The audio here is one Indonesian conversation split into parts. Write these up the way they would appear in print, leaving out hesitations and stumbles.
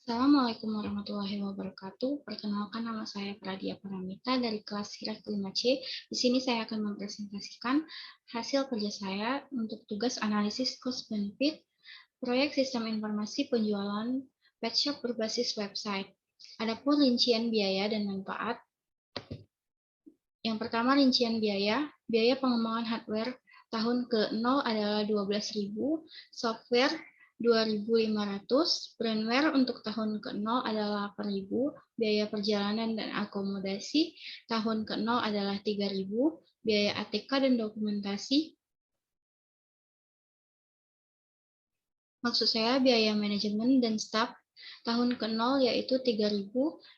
Assalamualaikum warahmatullahi wabarakatuh. Perkenalkan, nama saya Pradia Paramita dari kelas Hiraf 5C. Di sini saya akan mempresentasikan hasil kerja saya untuk tugas analisis cost benefit proyek sistem informasi penjualan pet shop berbasis website. Adapun rincian biaya dan manfaat. Yang pertama, rincian biaya pengembangan hardware tahun ke-0 adalah 12.000, software 2.500, brandware untuk tahun ke-0 adalah 8.000, biaya perjalanan dan akomodasi tahun ke-0 adalah 3.000, biaya ATK dan dokumentasi. Maksud saya biaya manajemen dan staf tahun ke-0 yaitu 3.000,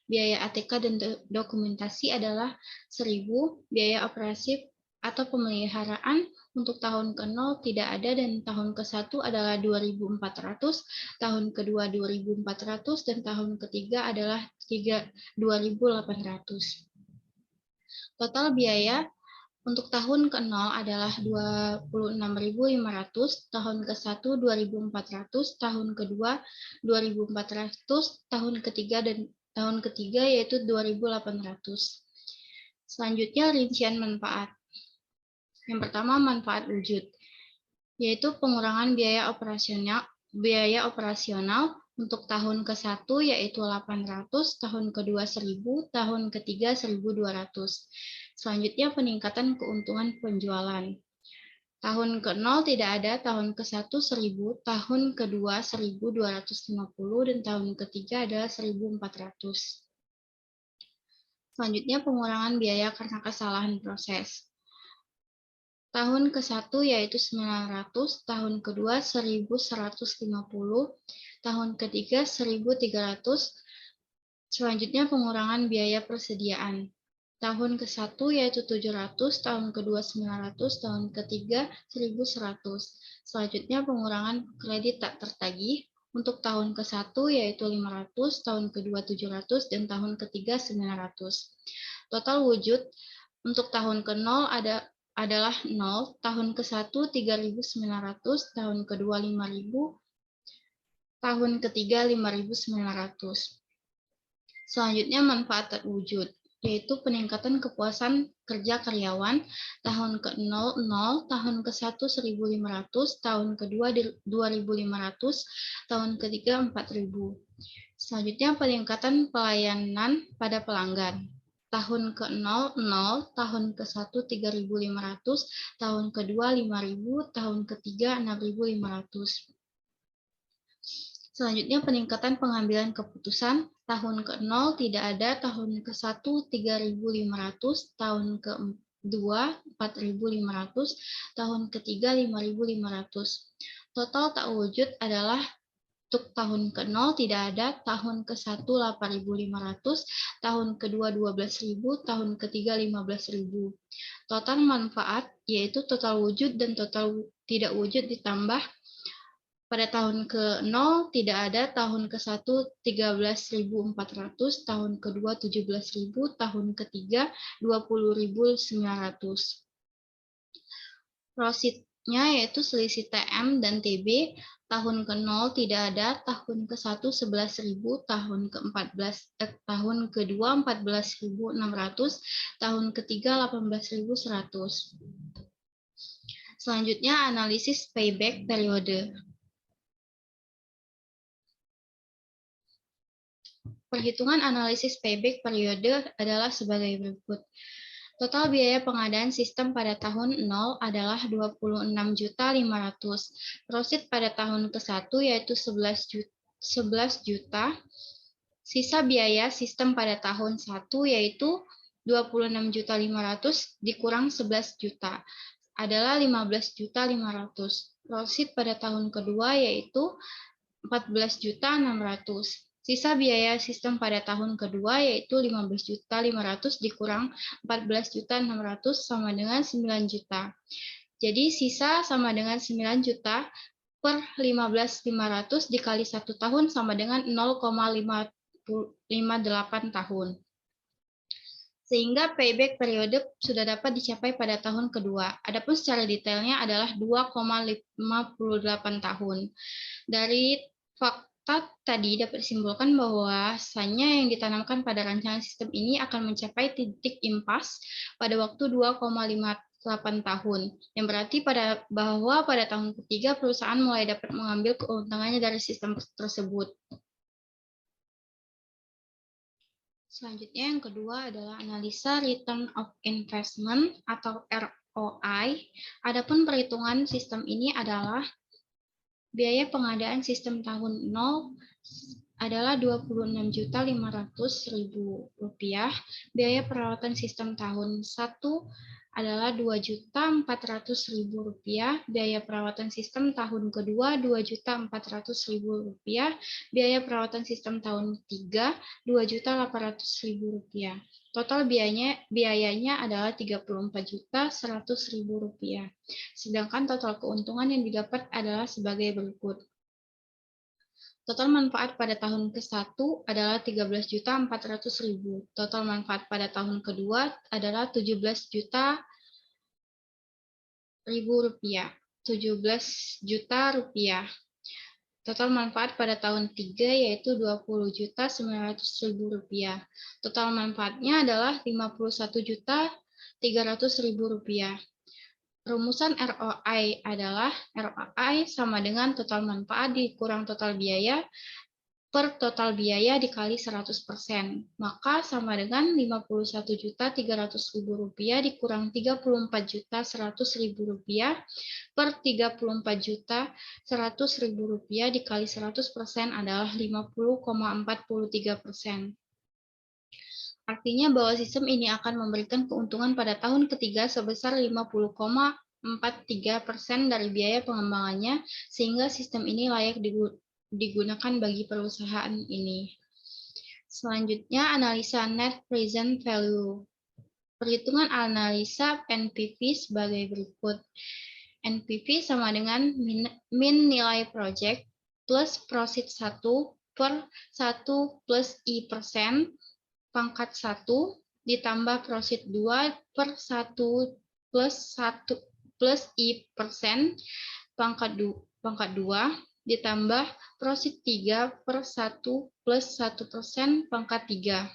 biaya ATK dan dokumentasi adalah 1.000, biaya operasi atau pemeliharaan untuk tahun ke-0 tidak ada dan tahun ke-1 adalah 2.400, tahun kedua 2.400 dan tahun ketiga adalah 2.800. Total biaya untuk tahun ke-0 adalah 26.500, tahun ke-1 2.400, tahun kedua 2.400, tahun ketiga yaitu 2.800. Selanjutnya rincian manfaat. Yang pertama, manfaat wujud, yaitu pengurangan biaya operasional untuk tahun ke-1 yaitu 800, tahun kedua 1.000, tahun ketiga 1.200. Selanjutnya peningkatan keuntungan penjualan. Tahun ke-0 tidak ada, tahun ke-1 1.000, tahun kedua 1.250 dan tahun ketiga adalah 1.400. Selanjutnya pengurangan biaya karena kesalahan proses. Tahun ke-1 yaitu 900, tahun kedua 1.150, tahun ketiga 1.300. Selanjutnya pengurangan biaya persediaan. Tahun ke-1 yaitu 700, tahun kedua 900, tahun ketiga 1.100. Selanjutnya pengurangan kredit tak tertagih. Untuk tahun ke-1 yaitu 500, tahun kedua 700, dan tahun ketiga 900. Total wujud untuk tahun ke-0 adalah 0, tahun ke-1 3.900, tahun kedua 5.000, tahun ketiga 5.900. Selanjutnya manfaat terwujud, yaitu peningkatan kepuasan kerja karyawan tahun ke-0, 0, tahun ke-1 1.500, tahun kedua 2.500, tahun ketiga 4.000. Selanjutnya peningkatan pelayanan pada pelanggan. Tahun ke-0, 0, tahun ke-1 3.500, tahun kedua 5.000, tahun ketiga 6.500. Selanjutnya peningkatan pengambilan keputusan. Tahun ke-0 tidak ada, tahun ke-1 3.500, tahun ke-2 4.500, tahun ketiga 5.500. Total tak wujud adalah untuk tahun ke-0 tidak ada, tahun ke-1 8.500, tahun kedua 12.000, tahun ketiga 15.000. Total manfaat yaitu total wujud dan total tidak wujud ditambah. Pada tahun ke-0 tidak ada, tahun ke-1 13.400, tahun kedua 17.000, tahun ketiga 20.900. Prositnya yaitu selisih TM dan TB. Tahun ke-0 tidak ada, tahun ke-1 11.000, tahun kedua 14.600, tahun ketiga 18.100. Selanjutnya analisis payback periode. Perhitungan analisis payback periode adalah sebagai berikut. Total biaya pengadaan sistem pada tahun 0 adalah 26.500.000. Prosit pada tahun ke-1 yaitu 11 juta. Sisa biaya sistem pada tahun 1 yaitu 26.500.000 dikurang 11 juta adalah 15.500.000. Prosit pada tahun kedua yaitu 14.600.000. Sisa biaya sistem pada tahun kedua yaitu 15.500.000 dikurang 14.600.000 sama dengan 9 juta. Jadi sisa sama dengan 9 juta per 15.500 dikali 1 tahun sama dengan 0,58 tahun. Sehingga payback periode sudah dapat dicapai pada tahun kedua. Adapun secara detailnya adalah 2,58 tahun. Dari fakta tadi dapat disimpulkan bahwasannya yang ditanamkan pada rancangan sistem ini akan mencapai titik impas pada waktu 2,58 tahun, yang berarti bahwa pada tahun ketiga perusahaan mulai dapat mengambil keuntungannya dari sistem tersebut. Selanjutnya yang kedua adalah analisa return of investment atau ROI. Adapun perhitungan sistem ini adalah biaya pengadaan sistem tahun 0 adalah Rp26.500.000. Biaya perawatan sistem tahun 1 adalah Rp2.400.000. Biaya perawatan sistem tahun kedua Rp2.400.000. Biaya perawatan sistem tahun 3 Rp2.800.000. Total biayanya adalah Rp34.100.000. Sedangkan total keuntungan yang didapat adalah sebagai berikut. Total manfaat pada tahun ke-1 adalah Rp13.400.000. Total manfaat pada tahun kedua adalah Rp17 juta. Total manfaat pada tahun 3 yaitu Rp20.900.000. Total manfaatnya adalah Rp51.300.000. Rumusan ROI adalah ROI sama dengan total manfaat dikurang total biaya per total biaya dikali 100%. Maka sama dengan Rp51.300.000 dikurang Rp34.100.000 per Rp34.100.000 dikali 100% adalah 50,43%. Artinya bahwa sistem ini akan memberikan keuntungan pada tahun ketiga sebesar 50,43% dari biaya pengembangannya, sehingga sistem ini layak digunakan bagi perusahaan ini. Selanjutnya, analisa Net Present Value. Perhitungan analisa NPV sebagai berikut. NPV sama dengan min nilai project plus prosit 1 per 1 plus I persen pangkat 1 ditambah prosit 2 per 1 plus I persen pangkat 2 ditambah prosit 3 per 1 plus 1% pangkat 3.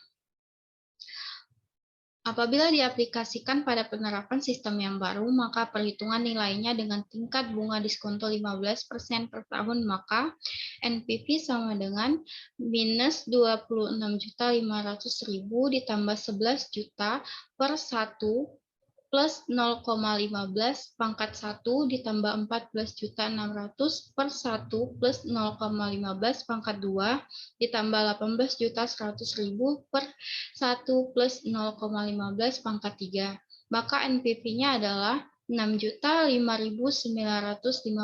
Apabila diaplikasikan pada penerapan sistem yang baru, maka perhitungan nilainya dengan tingkat bunga diskonto 15% per tahun, maka NPV sama dengan minus Rp26.500.000 ditambah 11 juta per 1 plus 0,15 pangkat 1 ditambah 14.600 per 1 plus 0,15 pangkat 2 ditambah 18.100.000 per 1 plus 0,15 pangkat 3. Maka NPV-nya adalah Rp6.005.957.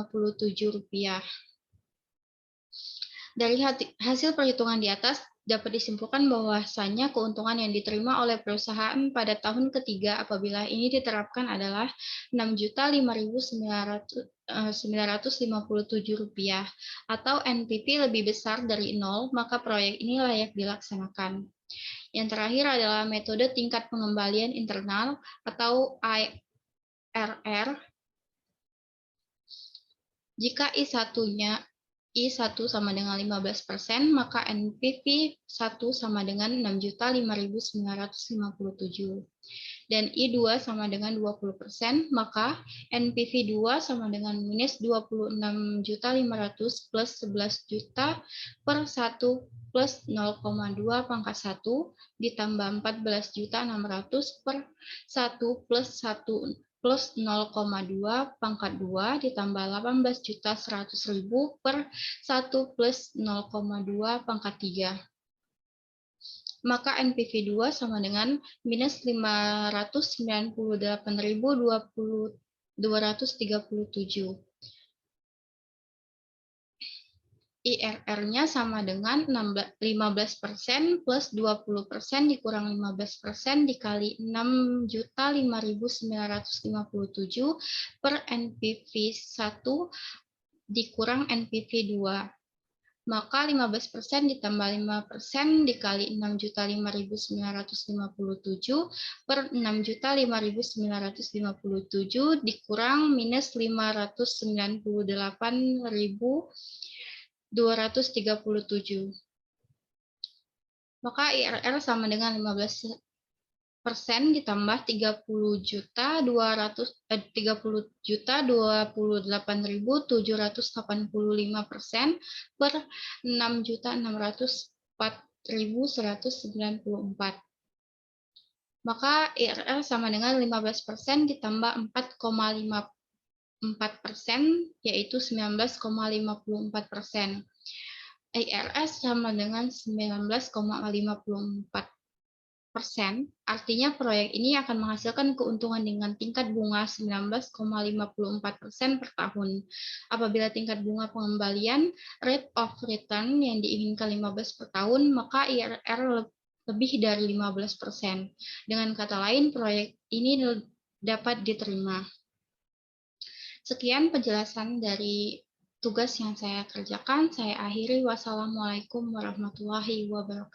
Dari hasil perhitungan di atas, dapat disimpulkan bahwasanya keuntungan yang diterima oleh perusahaan pada tahun ketiga apabila ini diterapkan adalah Rp6.005.957 atau NPV lebih besar dari 0, maka proyek ini layak dilaksanakan. Yang terakhir adalah metode tingkat pengembalian internal atau IRR. Jika I1 sama dengan 15%, maka NPV 1 sama dengan Rp6.005.957. Dan I2 sama dengan 20%, maka NPV 2 sama dengan minus Rp26.500 plus 11 juta per 1 plus 0,2 pangkat 1 ditambah 14.600 per 1 plus 1 plus 0,2 pangkat 2 ditambah 18.100.000 per 1 plus 0,2 pangkat 3. Maka NPV 2 sama dengan minus 598.237. IRR-nya sama dengan 15% plus 20% dikurang 15% dikali 6.005.957 per NPV 1 dikurang NPV 2. Maka 15% ditambah 5% dikali 6.005.957 per 6.005.957 dikurang minus 598.000 237. Maka IRR sama dengan 15% ditambah 30.028.785% per 6.604.194. Maka IRR sama dengan 15% ditambah 4,54%, yaitu 19,54%. IRS sama dengan 19,54%, artinya proyek ini akan menghasilkan keuntungan dengan tingkat bunga 19,54% per tahun. Apabila tingkat bunga pengembalian rate of return yang diinginkan 15 per tahun, maka IRR lebih dari 15%. Dengan kata lain, proyek ini dapat diterima. Sekian penjelasan dari tugas yang saya kerjakan. Saya akhiri. Wassalamualaikum warahmatullahi wabarakatuh.